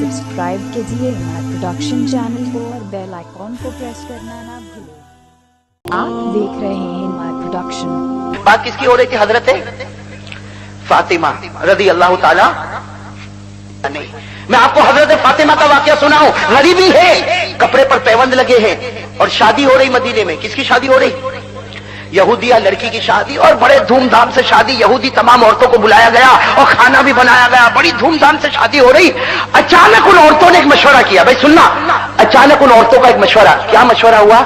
Subscribe कीजिए हमारे production channel को और बेल आइकॉन को प्रेस करना ना भूलें। आप देख रहे हैं हमारे प्रोडक्शन। बात किसकी हो रही थी? हजरत फातिमा रदी अल्लाह ताला। नहीं, मैं आपको हजरत फातिमा का वाकया सुनाऊं। गरीबी है, कपड़े पर पैबंद लगे हैं और शादी हो रही मदीने में। किसकी शादी हो रही? यहूदिया लड़की की शादी, और बड़े धूमधाम से शादी। यहूदी तमाम औरतों को बुलाया गया और खाना भी बनाया गया। बड़ी धूमधाम से शादी हो रही। अचानक उन औरतों ने एक मशवरा किया। भाई सुनना, अचानक उन औरतों का एक मशवरा। क्या मशवरा हुआ?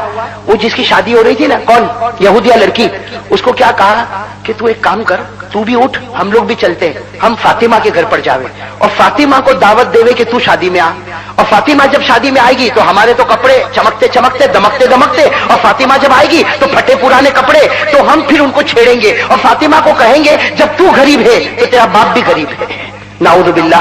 वो जिसकी शादी हो रही थी ना, कौन? यहूदिया लड़की। उसको क्या कहा कि तू एक काम कर, तू भी उठ, हम लोग भी चलते हैं, हम फातिमा के घर पर जावे और फातिमा को दावत देवे कि तू शादी में आ। और फातिमा जब शादी में आएगी तो हमारे तो कपड़े चमकते चमकते दमकते दमकते, और फातिमा जब आएगी तो फटे पुराने कपड़े, तो हम फिर उनको छेड़ेंगे और फातिमा को कहेंगे जब तू गरीब है तो तेरा बाप भी गरीब है। नाऊज़ बिल्लाह।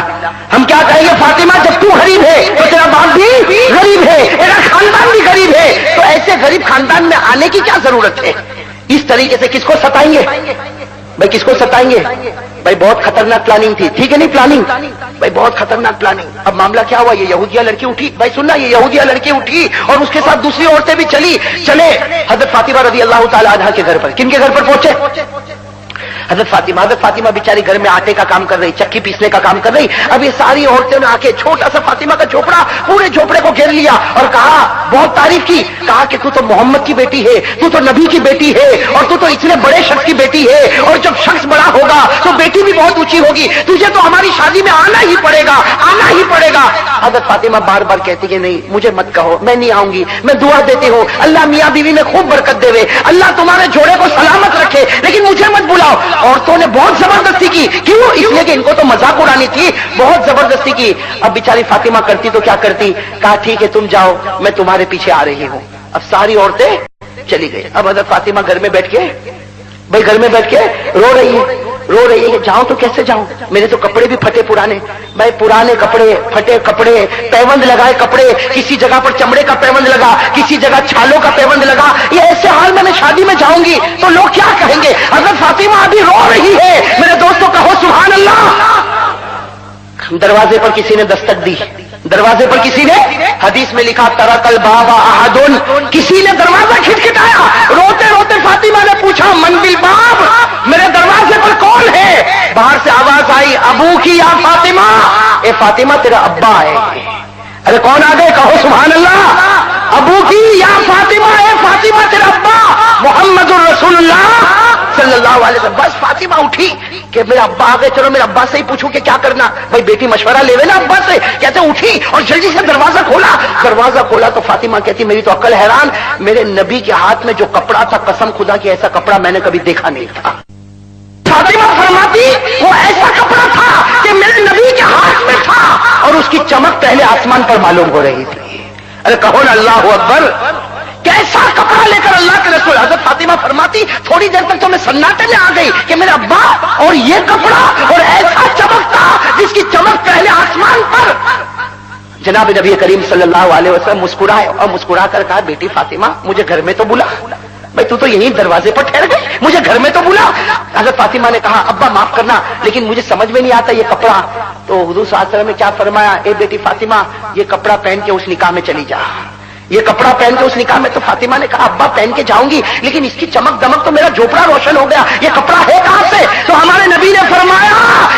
हम क्या कहेंगे? फातिमा जब तू गरीब है तो तेरा बाप भी गरीब है, तेरा खानदान भी गरीब है। तो ऐसे गरीब खानदान में आने की क्या जरूरत है? इस तरीके से किसको सताएंगे भाई? किसको सताएंगे भाई? बहुत खतरनाक प्लानिंग थी, ठीक है नहीं? प्लानिंग भाई बहुत खतरनाक प्लानिंग। अब मामला क्या हुआ? ये यहूदिया लड़की उठी। भाई सुनना, ये यहूदिया लड़की उठी और उसके साथ दूसरी औरतें भी चले हजरत फातिमा रज़ी अल्लाह ताला अन्हा के घर पर। किनके घर पर पहुंचे? हजरत फातिमा बेचारी घर में आटे का काम कर रही, चक्की पीसने का काम कर रही। अब ये सारी औरतें ने आके छोटा सा फातिमा का झोपड़ा, पूरे झोपड़े को घेर लिया और कहा, बहुत तारीफ की, कहा कि तू तो मोहम्मद की बेटी है, तू तो नबी की बेटी है, और तू तो इतने बड़े शख्स की बेटी है, और जब शख्स बड़ा होगा तो बेटी भी बहुत ऊंची होगी, तुझे तो हमारी शादी में आना ही पड़ेगा, आना ही पड़ेगा। हजरत फातिमा बार बार कहती कि नहीं, मुझे मत कहो, मैं नहीं आऊंगी। मैं दुआ देती हूँ अल्लाह मियाँ बीवी में खूब बरकत देवे, अल्लाह तुम्हारे जोड़े को सलामत रखे, लेकिन मुझे मत बुलाओ। औरतों ने बहुत जबरदस्ती की। क्यों? इसलिए कि इनको तो मजाक उड़ानी थी, बहुत जबरदस्ती की। अब बेचारी फातिमा करती तो क्या करती? कहा ठीक है तुम जाओ, मैं तुम्हारे पीछे आ रही हूं। अब सारी औरतें चली गई। अब हजरत फातिमा घर में बैठ के, भाई घर में बैठ के रो रही है, जाऊं तो कैसे जाऊं? मेरे तो कपड़े भी फटे पुराने। भाई पुराने कपड़े, फटे कपड़े, पैबंद लगाए कपड़े, किसी जगह पर चमड़े का पैबंद लगा, किसी जगह छालों का पैबंद लगा। ये ऐसे हाल में मैं शादी में जाऊंगी तो लोग क्या कहेंगे? अगर फातिमा अभी रो रही है, मेरे दोस्तों कहो सुभान अल्लाह। दरवाजे पर किसी ने दस्तक दी, दरवाजे पर किसी ने, हदीस में लिखा तरकल बाबा अहदुन, किसी ने दरवाजा खटखटाया। रोते रोते फातिमा ने पूछा मन बिल बाब, मेरे दरवाजे पर कौन है? बाहर से आवाज आई, अबू की या फातिमा, ए फातिमा तेरा अब्बा है। अरे कौन आ गए? कहो सुभान अल्लाह। अबू की या फातिमा, ए फातिमा तेरा अब्बा मोहम्मदुर रसूलुल्लाह सल्लल्लाहु अलैहि वसल्लम। बस फातिमा उठी कि मेरा अब्बा आ गए, चलो मेरे अब्बा से ही पूछूं कि क्या करना। भाई बेटी मशवरा लेवे ना अब्बा से। कहते उठी और जल्दी से दरवाजा खोला तो फातिमा कहती मेरी तो अक्ल हैरान, मेरे नबी के हाथ में जो कपड़ा था, कसम खुदा की ऐसा कपड़ा मैंने कभी देखा नहीं था। फातिमा फरमाती वो ऐसा कपड़ा था कि मेरे नबी के हाथ में था और उसकी चमक पहले आसमान पर मालूम हो रही थी। अरे कहो ना अल्लाह अकबर। कैसा कपड़ा लेकर अल्लाह के रसूल। हजरत फातिमा फरमाती थोड़ी देर तक तो मैं सन्नाटे में आ गई कि मेरा अब्बा और ये कपड़ा और ऐसा चमकता जिसकी चमक पहले आसमान पर। जनाब नबी करीम सल्लल्लाहु अलैहि वसल्लम मुस्कुराए और मुस्कुरा कर कहा, बेटी फातिमा मुझे घर में तो बुला। भाई तू तो यहीं दरवाजे पर ठहर गई, मुझे घर में तो बुला। हजरत फातिमा ने कहा, अब्बा माफ करना, लेकिन मुझे समझ में नहीं आता ये कपड़ा। तो हुजूर सल्लल्लाहु अलैहि वसल्लम ने क्या फरमाया, ए बेटी फातिमा ये कपड़ा पहन के उस निकाह में चली जा, ये कपड़ा पहन के उस निकाह में। तो फातिमा ने कहा, अब्बा पहन के जाऊंगी, लेकिन इसकी चमक दमक तो मेरा झोपड़ा रोशन हो गया, ये कपड़ा है कहां से? तो हमारे नबी ने फरमाया,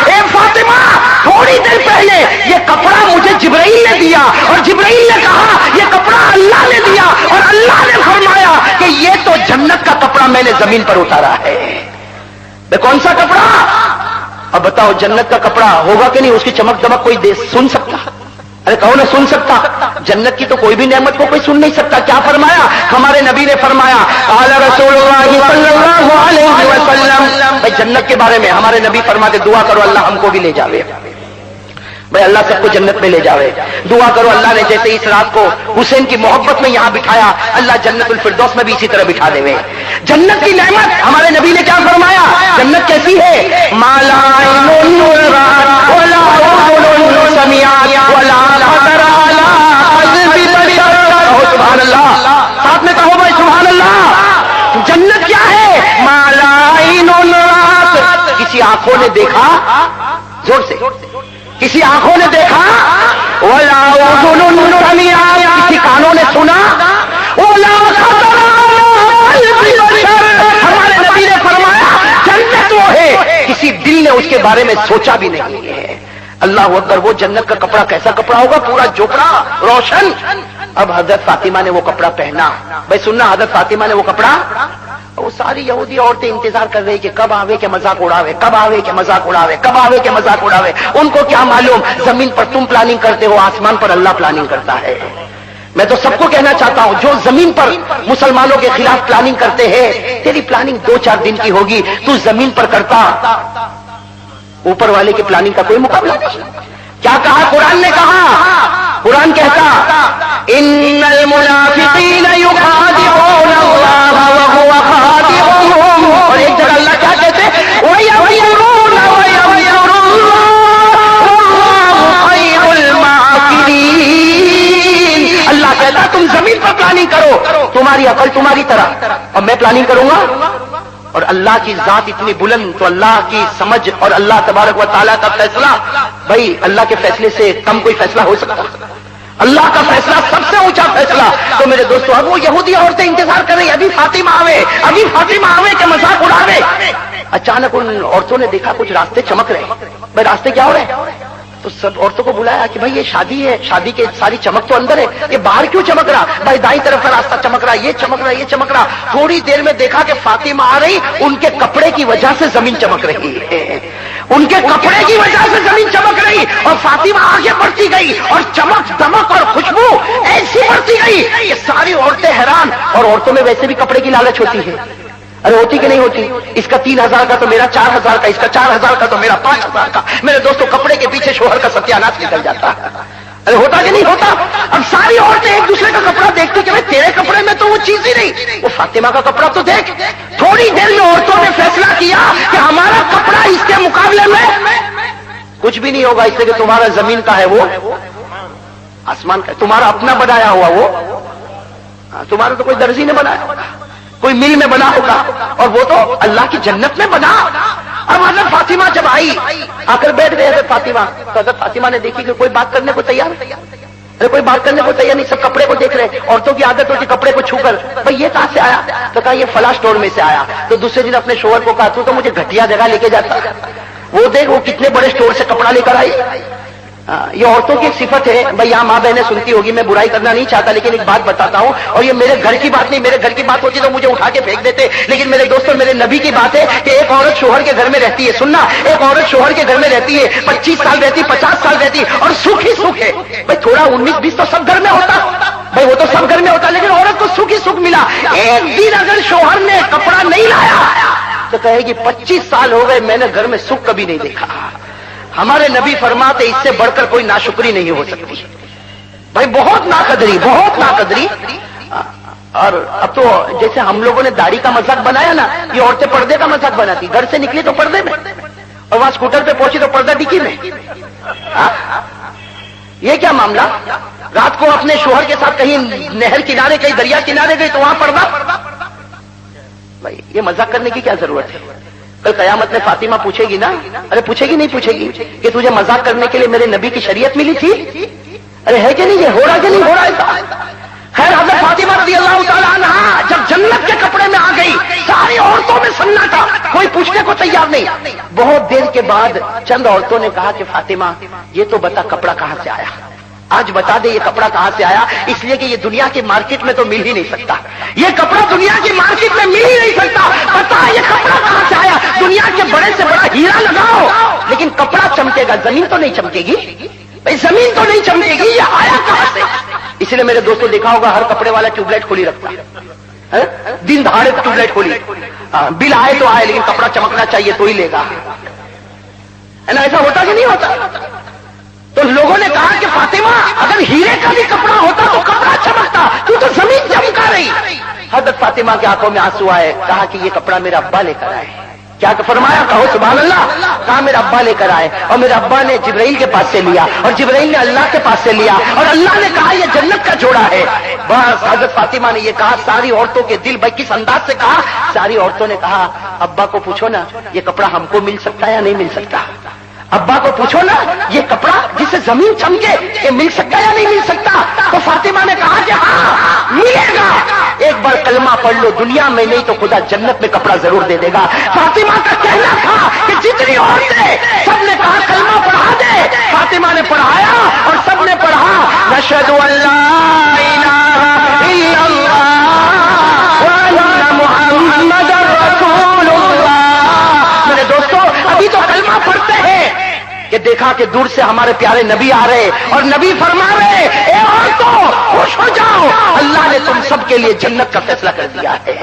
ए फातिमा थोड़ी देर पहले ये कपड़ा मुझे जिब्राइल ने दिया और जिब्राइल ने कहा ये कपड़ा अल्लाह ने दिया और अल्लाह ने फरमाया कि ये तो जन्नत का कपड़ा मैंने जमीन पर उतारा है। कौन सा कपड़ा? अब बताओ जन्नत का कपड़ा होगा कि नहीं? उसकी चमक दमक कोई सुन सकता? अरे कहो ना सुन सकता? जन्नत की तो कोई भी नेमत को कोई सुन नहीं सकता। क्या फरमाया? हमारे नबी ने फरमाया, आला रसूलुल्लाह सल्लल्लाहु अलैहि वसल्लम। भाई जन्नत के बारे में हमारे नबी फरमाते, दुआ करो अल्लाह हमको भी ले जावे। भाई अल्लाह सबको जन्नत में ले जावे। दुआ करो अल्लाह ने जैसे इस रात को हुसैन की मोहब्बत में यहां बिठाया, अल्लाह जन्नतुल फिरदौस में भी इसी तरह बिठा देवे। जन्नत की नेमत हमारे नबी ने क्या फरमाया? जन्नत कैसी है? माला सुभान अल्लाह, साथ में कहो भाई सुभान अल्लाह। जन्नत क्या है? मालाइन किसी आंखों ने देखा, जोर से, किसी आंखों ने देखा वला उज़ुनुन समिअत, किसी कानों ने सुना, वला खतर अला क़ल्बि बशर, हमारे नबी ने फरमाया जन्नत वो है किसी दिल ने उसके बारे में सोचा भी नहीं है। अल्लाह अकबर, वो जन्नत का कपड़ा कैसा कपड़ा होगा, पूरा जोकड़ा रोशन। अब हजरत फातिमा ने वो कपड़ा पहना। भाई सुनना, हजरत फातिमा ने वो कपड़ा, वो सारी यहूदी औरतें इंतजार कर रही कि कब आवे के मजाक उड़ावे, कब आवे के मजाक उड़ावे, कब आवे के मजाक उड़ावे। उनको क्या मालूम, जमीन पर तुम प्लानिंग करते हो, आसमान पर अल्लाह प्लानिंग करता है। मैं तो सबको कहना चाहता हूं, जो जमीन पर मुसलमानों के खिलाफ प्लानिंग करते हैं, तेरी प्लानिंग 2-4 दिन की होगी, तू जमीन पर करता, ऊपर वाले की प्लानिंग का कोई मुकाबला नहीं। क्या कहा कुरान ने, कहा कुरान कहता इन्नल मुनाफिकीन युखादिऊना अल्लाह व हुवा खादिउहुम, और एक जगह अल्लाह क्या कहते, व यमकुरून व यमकुरुल्लाह वल्लाहु खैरुल माकिरीन। अल्लाह कहता तुम जमीन पर प्लानिंग करो, तुम्हारी अकल तुम्हारी तरह, और मैं प्लानिंग करूंगा। और अल्लाह की जात इतनी बुलंद, तो अल्लाह की समझ और अल्लाह तबारक व तआला का फैसला, भाई अल्लाह के फैसले से कम कोई फैसला हो सकता है? अल्लाह का फैसला सबसे ऊंचा फैसला। तो मेरे दोस्तों, अब वो यहूदी औरतें इंतजार कर रही, अभी फातिमा आवे, अभी फातिमा आवे के मजाक उड़ावे। अचानक उन औरतों ने देखा कुछ रास्ते चमक रहे। भाई रास्ते क्या हो रहे हैं? तो सब औरतों को बुलाया कि भाई ये शादी है, शादी के सारी चमक तो अंदर है, ये बाहर क्यों चमक रहा? भाई दाईं तरफ का रास्ता चमक रहा, ये चमक रहा, ये चमक रहा। थोड़ी देर में देखा कि फातिमा आ रही, उनके कपड़े की वजह से जमीन चमक रही है, उनके कपड़े की वजह से जमीन चमक रही, और फातिमा आगे बढ़ती गई, और चमक दमक और खुशबू ऐसी बढ़ती गई कि सारी औरतें हैरान। और औरतों में वैसे भी कपड़े की लालच होती है, अरे होती कि नहीं होती? इसका 3000 का तो मेरा 4000 का, इसका 4000 का तो मेरा 5000 का। मेरे दोस्तों, कपड़े के पीछे शोहर का सत्यानाश निकल जाता है। अरे होता कि नहीं होता? अब सारी औरतें एक दूसरे का कपड़ा देखती कि भाई तेरे कपड़े में तो वो चीज ही नहीं, वो फातिमा का कपड़ा तो देख। थोड़ी देर में औरतों ने फैसला किया कि हमारा कपड़ा इसके मुकाबले में कुछ भी नहीं होगा, इसलिए कि तुम्हारा जमीन का है, वो आसमान का, तुम्हारा अपना बनाया हुआ वो, तुम्हारा तो कोई दर्जी ने बनाया, कोई मिल में बना होगा, और वो तो अल्लाह की जन्नत में बना। अब हजरत फातिमा जब आई, आकर बैठ गए हजरत फातिमा, तो हजरत फातिमा ने देखी कि कोई बात करने को तैयार नहीं, अरे कोई बात करने को तैयार नहीं, सब कपड़े को देख रहे। औरतों की आदत होती कपड़े को छूकर, भाई ये कहां से आया? तो कहा ये फला स्टोर में से आया। तो दूसरे दिन अपने शोहर को कहा तू तो मुझे घटिया जगह लेके जाता, वो देख वो कितने बड़े स्टोर से कपड़ा लेकर आई। ये औरतों की एक सिफत है। भाई यहाँ माँ बहनें सुनती होगी, मैं बुराई करना नहीं चाहता, लेकिन एक बात बताता हूँ, और ये मेरे घर की बात नहीं, मेरे घर की बात होती तो मुझे उठा के फेंक देते, लेकिन मेरे दोस्तों मेरे नबी की बात है कि एक औरत शोहर के घर में रहती है, सुनना, एक औरत शोहर के घर में रहती है, 25 साल रहती, 50 साल रहती, और सुख ही सुख है। भाई थोड़ा 19-20 तो सब घर में होता, भाई वो तो सब घर में होता, लेकिन औरत को सुख ही सुख मिला। एक दिन अगर शोहर ने कपड़ा नहीं लाया तो कहेगी 25 साल हो गए मैंने घर में सुख कभी नहीं देखा। हमारे नबी फरमाते इससे बढ़कर कोई नाशुक्री नहीं हो सकती। भाई बहुत नाकदरी, बहुत नाकदरी। और अब तो जैसे हम लोगों ने दाढ़ी का मजाक बनाया ना, ये औरतें पर्दे का मजाक बनाती, घर से निकली तो पर्दे में, और वहां स्कूटर पे पहुंची तो पर्दा डिक्की में। ये क्या मामला? रात को अपने शोहर के साथ कहीं नहर किनारे, कहीं दरिया किनारे गई तो वहां पर्दा। भाई ये मजाक करने की क्या जरूरत है? कल कयामत में फातिमा पूछेगी ना, अरे पूछेगी नहीं पूछेगी कि तुझे मजाक करने के लिए मेरे नबी की शरीयत मिली थी? अरे है कि नहीं, ये हो रहा कि नहीं हो रहा ऐसा? खैर हज़रत फातिमा रज़ियल्लाहु ताला अन्हा जब जन्नत के कपड़े में आ गई, सारी औरतों में सन्नाटा, कोई पूछने को तैयार नहीं। बहुत देर के बाद चंद औरतों ने कहा कि फातिमा ये तो बता कपड़ा कहां से आया, आज बता दे ये कपड़ा कहां से आया, इसलिए कि ये दुनिया के मार्केट में तो मिल ही नहीं सकता, ये कपड़ा दुनिया की मार्केट में मिल ही नहीं सकता, बता ये कपड़ा कहां से आया। दुनिया के बड़े से बड़ा हीरा लगाओ लेकिन कपड़ा चमकेगा, जमीन तो नहीं चमकेगी, भाई जमीन तो नहीं चमकेगी, ये आया कहां से? इसलिए मेरे दोस्तों देखा होगा हर कपड़े वाला ट्यूबलाइट खोली रखता है, दिन दहाड़े ट्यूबलाइट खोली, बिल आए तो आए लेकिन कपड़ा चमकना चाहिए तो ही लेगा, है ना? ऐसा होता कि नहीं होता? तो लोगों ने कहा कि फातिमा अगर हीरे का भी कपड़ा होता तो कपड़ा चमकता, तू तो जमीन चमका रही। हज़रत फातिमा की आंखों में आंसू आए, कहा कि ये कपड़ा मेरा अब्बा लेकर आए। क्या फरमाया? कहो सुभान अल्लाह। कहा मेरा अब्बा लेकर आए, और मेरे अब्बा ने जिब्राइल के पास से लिया, और जिब्राइल ने अल्लाह के पास से लिया, और अल्लाह ने कहा ये जन्नत का जोड़ा है। बस हज़रत फातिमा ने ये कहा, सारी औरतों के दिल, भाई किस अंदाज से कहा, सारी औरतों ने कहा अब्बा को पूछो ना ये कपड़ा हमको मिल सकता है या नहीं मिल सकता। ابا کو پوچھو نا یہ کپڑا جسے زمین چمکے یہ مل سکتا یا نہیں مل سکتا؟ تو فاطمہ نے کہا کہ ہاں ملے گا، ایک بار کلمہ پڑھ لو، دنیا میں نہیں تو خدا جنت میں کپڑا ضرور دے دے گا۔ فاطمہ کا کہنا تھا کہ جتنی عورتیں سب نے کہا کلمہ پڑھا دے، فاطمہ نے پڑھایا اور سب نے پڑھا نشہد ان لا الہ الا اللہ وان محمد رسول اللہ۔ میرے دوستو ابھی تو کلمہ پڑھتے ہیں کہ دیکھا کہ دور سے ہمارے پیارے نبی آ رہے اور نبی فرما رہے اے عورتوں خوش ہو جاؤ، اللہ نے تم سب کے لیے جنت کا فیصلہ کر دیا ہے۔